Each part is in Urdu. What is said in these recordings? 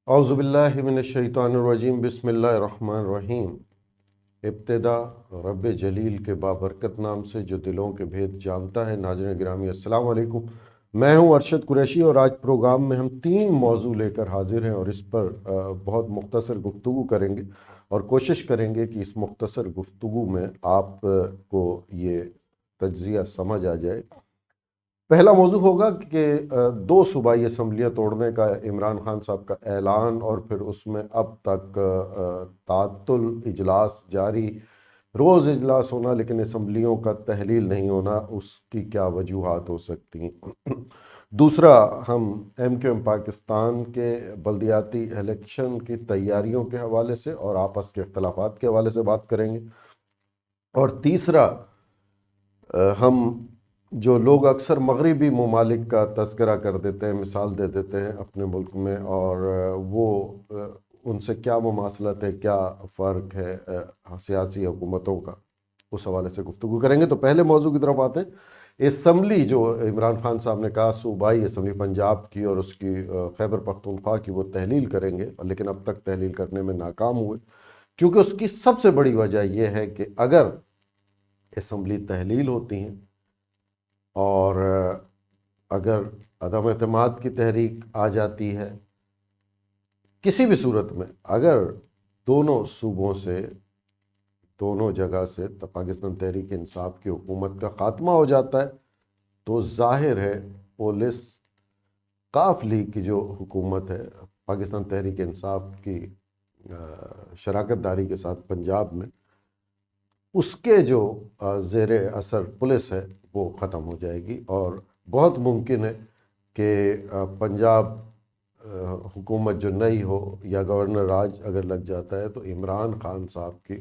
اعوذ باللہ من الشیطان الرجیم بسم اللہ الرحمن الرحیم۔ ابتدا رب جلیل کے بابرکت نام سے جو دلوں کے بھید جانتا ہے۔ ناظرین گرامی السلام علیکم، میں ہوں ارشد قریشی اور آج پروگرام میں ہم 3 موضوع لے کر حاضر ہیں اور اس پر بہت مختصر گفتگو کریں گے اور کوشش کریں گے کہ اس مختصر گفتگو میں آپ کو یہ تجزیہ سمجھ آ جائے۔ پہلا موضوع ہوگا کہ 2 صوبائی اسمبلیاں توڑنے کا عمران خان صاحب کا اعلان اور پھر اس میں اب تک تعطل، اجلاس جاری، روز اجلاس ہونا لیکن اسمبلیوں کا تحلیل نہیں ہونا، اس کی کیا وجوہات ہو سکتی ہیں۔ دوسرا، ہم ایم کیو ایم پاکستان کے بلدیاتی الیکشن کی تیاریوں کے حوالے سے اور آپس کے اختلافات کے حوالے سے بات کریں گے۔ اور تیسرا، ہم جو لوگ اکثر مغربی ممالک کا تذکرہ کر دیتے ہیں، مثال دے دیتے ہیں اپنے ملک میں، اور وہ ان سے کیا مماثلت ہے، کیا فرق ہے سیاسی حکومتوں کا، اس حوالے سے گفتگو کریں گے۔ تو پہلے موضوع کی طرف آتے ہیں۔ اسمبلی جو عمران خان صاحب نے کہا صوبائی اسمبلی پنجاب کی اور اس کی خیبر پختونخوا کی وہ تحلیل کریں گے، لیکن اب تک تحلیل کرنے میں ناکام ہوئے، کیونکہ اس کی سب سے بڑی وجہ یہ ہے کہ اگر اسمبلی تحلیل ہوتی ہیں اور اگر عدم اعتماد کی تحریک آ جاتی ہے کسی بھی صورت میں، اگر دونوں صوبوں سے، دونوں جگہ سے پاکستان تحریک انصاف کی حکومت کا خاتمہ ہو جاتا ہے، تو ظاہر ہے پولیس قاف لیگ کی جو حکومت ہے پاکستان تحریک انصاف کی شراکت داری کے ساتھ پنجاب میں، اس کے جو زیر اثر پولیس ہے وہ ختم ہو جائے گی، اور بہت ممکن ہے کہ پنجاب حکومت جو نئی ہو یا گورنر راج اگر لگ جاتا ہے تو عمران خان صاحب کی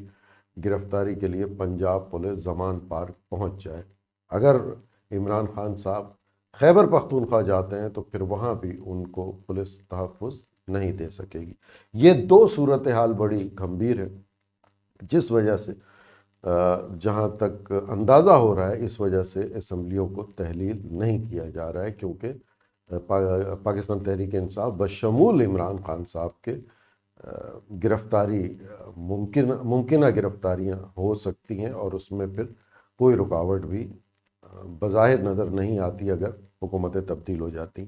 گرفتاری کے لیے پنجاب پولیس زمان پارک پہنچ جائے۔ اگر عمران خان صاحب خیبر پختونخوا جاتے ہیں تو پھر وہاں بھی ان کو پولیس تحفظ نہیں دے سکے گی۔ یہ 2 صورتحال بڑی گھمبیر ہے، جس وجہ سے جہاں تک اندازہ ہو رہا ہے اس وجہ سے اسمبلیوں کو تحلیل نہیں کیا جا رہا ہے، کیونکہ پاکستان تحریک انصاف بشمول عمران خان صاحب کے گرفتاری ممکنہ گرفتاریاں ہو سکتی ہیں، اور اس میں پھر کوئی رکاوٹ بھی بظاہر نظر نہیں آتی اگر حکومتیں تبدیل ہو جاتی۔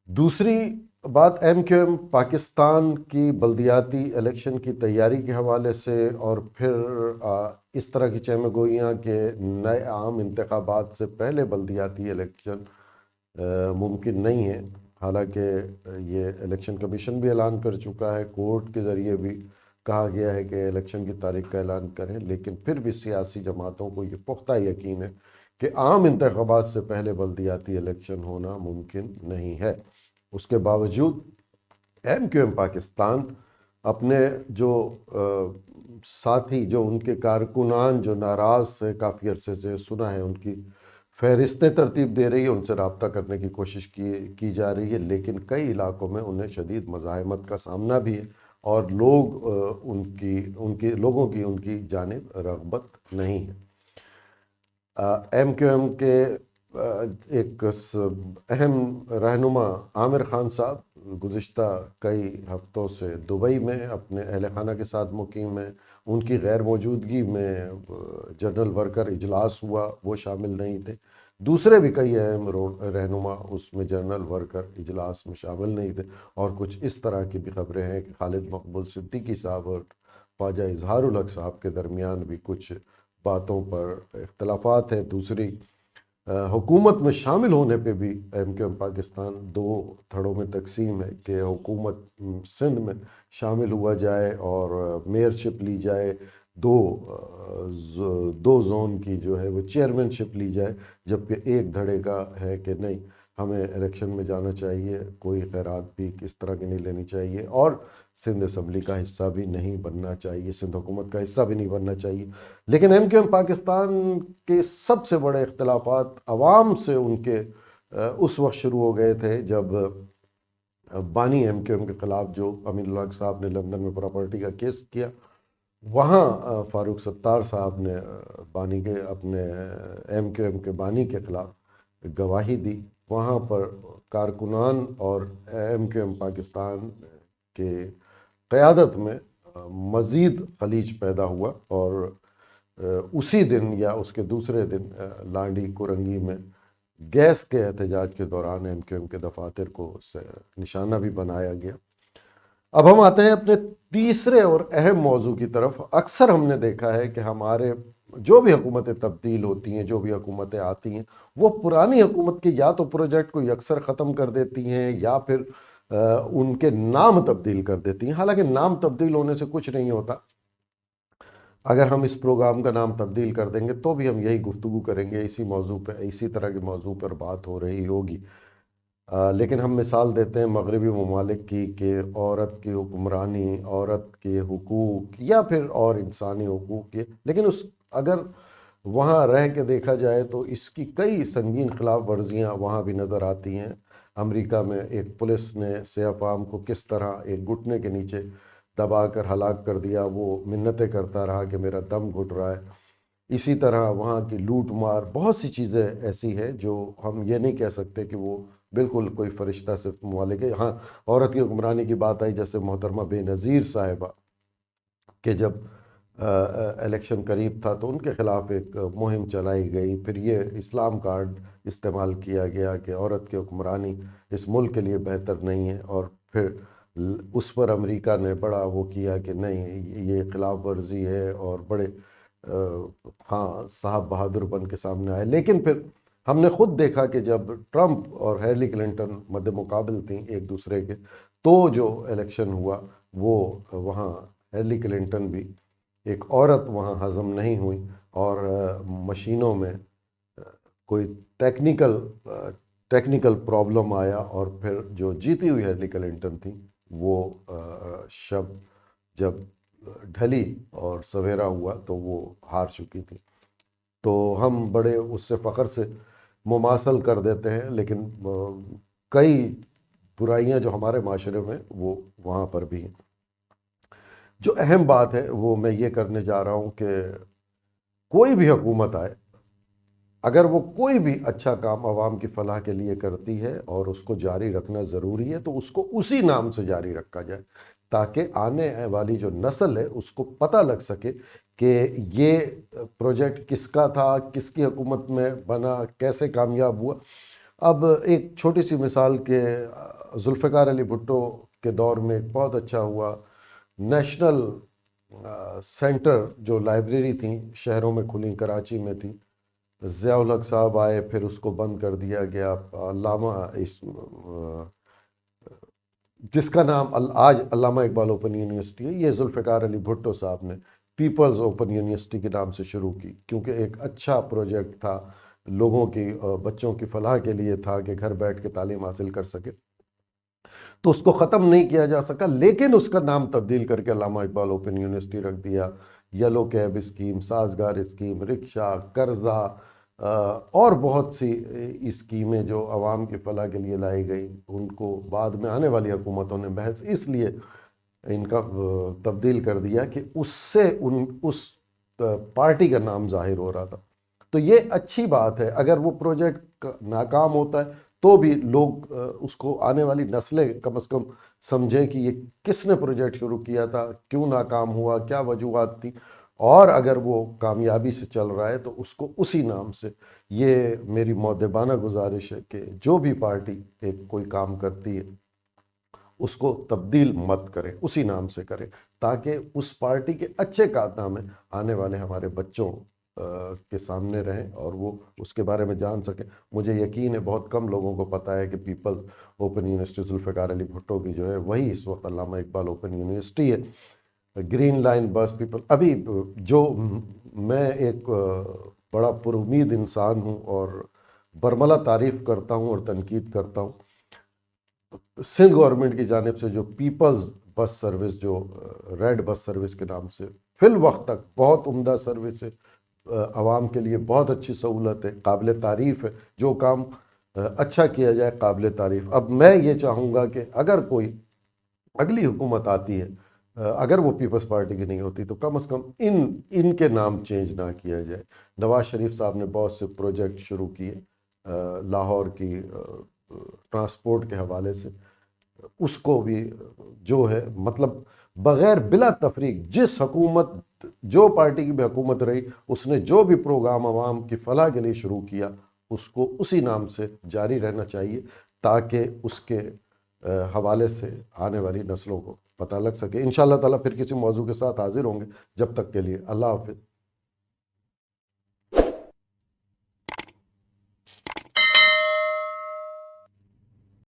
دوسری بات، ایم کیو ایم پاکستان کی بلدیاتی الیکشن کی تیاری کے حوالے سے، اور پھر اس طرح کی چہمہ گوئیاں کہ نئے عام انتخابات سے پہلے بلدیاتی الیکشن ممکن نہیں ہے، حالانکہ یہ الیکشن کمیشن بھی اعلان کر چکا ہے، کورٹ کے ذریعے بھی کہا گیا ہے کہ الیکشن کی تاریخ کا اعلان کریں، لیکن پھر بھی سیاسی جماعتوں کو یہ پختہ یقین ہے کہ عام انتخابات سے پہلے بلدیاتی الیکشن ہونا ممکن نہیں ہے۔ اس کے باوجود ایم کیو ایم پاکستان اپنے جو ساتھی، جو ان کے کارکنان جو ناراض سے کافی عرصے سے سنا ہے، ان کی فہرستیں ترتیب دے رہی ہے، ان سے رابطہ کرنے کی کوشش کی جا رہی ہے، لیکن کئی علاقوں میں انہیں شدید مزاحمت کا سامنا بھی ہے، اور لوگوں کی ان کی جانب رغبت نہیں ہے۔ ایم کیو ایم کے ایک اہم رہنما عامر خان صاحب گزشتہ کئی ہفتوں سے دبئی میں اپنے اہل خانہ کے ساتھ مقیم ہیں۔ ان کی غیر موجودگی میں جنرل ورکر اجلاس ہوا، وہ شامل نہیں تھے۔ دوسرے بھی کئی اہم رہنما اس میں جنرل ورکر اجلاس میں شامل نہیں تھے، اور کچھ اس طرح کی بھی خبریں ہیں کہ خالد مقبول صدیقی صاحب اور خواجہ اظہار الحق صاحب کے درمیان بھی کچھ باتوں پر اختلافات ہیں۔ دوسری، حکومت میں شامل ہونے پہ بھی ایم کیو ایم پاکستان 2 دھڑوں میں تقسیم ہے کہ حکومت سندھ میں شامل ہوا جائے اور میئرشپ لی جائے، دو زون کی جو ہے وہ چیئرمین شپ لی جائے، جبکہ ایک دھڑے کا ہے کہ نہیں، ہمیں الیکشن میں جانا چاہیے، کوئی خیرات بھی کس طرح کی نہیں لینی چاہیے، اور سندھ اسمبلی کا حصہ بھی نہیں بننا چاہیے، سندھ حکومت کا حصہ بھی نہیں بننا چاہیے۔ لیکن ایم کیو ایم پاکستان کے سب سے بڑے اختلافات عوام سے ان کے اس وقت شروع ہو گئے تھے جب بانی ایم کیو ایم کے خلاف جو امین الحق صاحب نے لندن میں پراپرٹی کا کیس کیا، وہاں فاروق ستار صاحب نے بانی کے اپنے ایم کیو ایم کے بانی کے خلاف گواہی دی، وہاں پر کارکنان اور MQM پاکستان کے قیادت میں مزید خلیج پیدا ہوا، اور اسی دن یا اس کے دوسرے دن لانڈی کورنگی میں گیس کے احتجاج کے دوران MQM کے دفاتر کو نشانہ بھی بنایا گیا۔ اب ہم آتے ہیں اپنے تیسرے اور اہم موضوع کی طرف۔ اکثر ہم نے دیکھا ہے کہ ہمارے جو بھی حکومتیں تبدیل ہوتی ہیں، جو بھی حکومتیں آتی ہیں، وہ پرانی حکومت کے یا تو پروجیکٹ کو یکسر ختم کر دیتی ہیں یا پھر ان کے نام تبدیل کر دیتی ہیں۔ حالانکہ نام تبدیل ہونے سے کچھ نہیں ہوتا، اگر ہم اس پروگرام کا نام تبدیل کر دیں گے تو بھی ہم یہی گفتگو کریں گے، اسی موضوع پہ، اسی طرح کے موضوع پر بات ہو رہی ہوگی۔ لیکن ہم مثال دیتے ہیں مغربی ممالک کی کہ عورت کی حکمرانی، عورت کے حقوق یا پھر اور انسانی حقوق کے، لیکن اگر وہاں رہ کے دیکھا جائے تو اس کی کئی سنگین خلاف ورزیاں وہاں بھی نظر آتی ہیں۔ امریکہ میں ایک پولیس نے سیاہ فام کو کس طرح ایک گھٹنے کے نیچے دبا کر ہلاک کر دیا، وہ منتیں کرتا رہا کہ میرا دم گھٹ رہا ہے۔ اسی طرح وہاں کی لوٹ مار، بہت سی چیزیں ایسی ہیں جو ہم یہ نہیں کہہ سکتے کہ وہ بالکل کوئی فرشتہ سے ممالک ہے۔ ہاں، عورت کی حکمرانی کی بات آئی، جیسے محترمہ بے نظیر صاحبہ کہ جب الیکشن قریب تھا تو ان کے خلاف ایک مہم چلائی گئی، پھر یہ اسلام کارڈ استعمال کیا گیا کہ عورت کی حکمرانی اس ملک کے لیے بہتر نہیں ہے، اور پھر اس پر امریکہ نے بڑا وہ کیا کہ نہیں، یہ خلاف ورزی ہے، اور بڑے ہاں صاحب بہادر بن کے سامنے آئے۔ لیکن پھر ہم نے خود دیکھا کہ جب ٹرمپ اور ہیلری کلنٹن مد مقابل تھیں ایک دوسرے کے، تو جو الیکشن ہوا وہ وہاں ہیلری کلنٹن بھی، ایک عورت وہاں ہضم نہیں ہوئی، اور مشینوں میں کوئی ٹیکنیکل پرابلم آیا، اور پھر جو جیتی ہوئی ہیلری کلنٹن تھی وہ شب جب ڈھلی اور سویرا ہوا تو وہ ہار چکی تھی۔ تو ہم بڑے اس سے فخر سے مماثل کر دیتے ہیں، لیکن کئی برائیاں جو ہمارے معاشرے میں وہ وہاں پر بھی ہیں۔ جو اہم بات ہے وہ میں یہ کرنے جا رہا ہوں کہ کوئی بھی حکومت آئے، اگر وہ کوئی بھی اچھا کام عوام کی فلاح کے لیے کرتی ہے اور اس کو جاری رکھنا ضروری ہے تو اس کو اسی نام سے جاری رکھا جائے، تاکہ آنے والی جو نسل ہے اس کو پتہ لگ سکے کہ یہ پروجیکٹ کس کا تھا، کس کی حکومت میں بنا، کیسے کامیاب ہوا۔ اب ایک چھوٹی سی مثال کہ ذوالفقار علی بھٹو کے دور میں ایک بہت اچھا ہوا نیشنل سینٹر، جو لائبریری تھیں شہروں میں کھلی، کراچی میں تھی، ضیاء الحق صاحب آئے، پھر اس کو بند کر دیا گیا۔ علامہ جس کا نام آج علامہ اقبال اوپن یونیورسٹی ہے، یہ ذوالفقار علی بھٹو صاحب نے پیپلز اوپن یونیورسٹی کے نام سے شروع کی، کیونکہ ایک اچھا پروجیکٹ تھا، لوگوں کی، بچوں کی فلاح کے لیے تھا کہ گھر بیٹھ کے تعلیم حاصل کر سکے۔ تو اس کو ختم نہیں کیا جا سکا، لیکن اس کا نام تبدیل کر کے علامہ اقبال اوپن یونیورسٹی رکھ دیا۔ یلو کیب اسکیم، سازگار اسکیم، رکشہ، قرضہ، اور بہت سی اسکیمیں جو عوام کی فلاح کے لیے لائی گئی، ان کو بعد میں آنے والی حکومتوں نے محض اس لیے ان کا تبدیل کر دیا کہ اس سے اس پارٹی کا نام ظاہر ہو رہا تھا۔ تو یہ اچھی بات ہے، اگر وہ پروجیکٹ ناکام ہوتا ہے تو بھی لوگ اس کو، آنے والی نسلیں کم از کم سمجھیں کہ یہ کس نے پروجیکٹ شروع کیا تھا، کیوں ناکام ہوا، کیا وجوہات تھی، اور اگر وہ کامیابی سے چل رہا ہے تو اس کو اسی نام سے۔ یہ میری مؤدبانہ گزارش ہے کہ جو بھی پارٹی ایک کوئی کام کرتی ہے اس کو تبدیل مت کرے، اسی نام سے کرے، تاکہ اس پارٹی کے اچھے کارنامے آنے والے ہمارے بچوں کے سامنے رہیں اور وہ اس کے بارے میں جان سکیں۔ مجھے یقین ہے بہت کم لوگوں کو پتہ ہے کہ people open university Zulfiqar Ali Bhutto کی جو ہے وہی اس وقت علامہ اقبال اوپن یونیورسٹی ہے۔ گرین لائن بس پیپل، ابھی جو میں ایک بڑا پر امید انسان ہوں اور برملا تعریف کرتا ہوں اور تنقید کرتا ہوں، سندھ گورنمنٹ کی جانب سے جو پیپلز بس سروس، جو ریڈ بس سروس کے نام سے فی الوقت تک بہت عمدہ سروس ہے، عوام کے لیے بہت اچھی سہولت ہے، قابل تعریف ہے، جو کام اچھا کیا جائے قابل تعریف۔ اب میں یہ چاہوں گا کہ اگر کوئی اگلی حکومت آتی ہے، اگر وہ پیپلز پارٹی کی نہیں ہوتی، تو کم از کم ان کے نام چینج نہ کیا جائے۔ نواز شریف صاحب نے بہت سے پروجیکٹ شروع کیے، لاہور کی ٹرانسپورٹ کے حوالے سے، اس کو بھی جو ہے مطلب بغیر بلا تفریق جس حکومت جو پارٹی کی بھی حکومت رہی، اس نے جو بھی پروگرام عوام کی فلاح کے لیے شروع کیا اس کو اسی نام سے جاری رہنا چاہیے، تاکہ اس کے حوالے سے آنے والی نسلوں کو پتہ لگ سکے۔ انشاءاللہ تعالیٰ پھر کسی موضوع کے ساتھ حاضر ہوں گے، جب تک کے لیے اللہ حافظ۔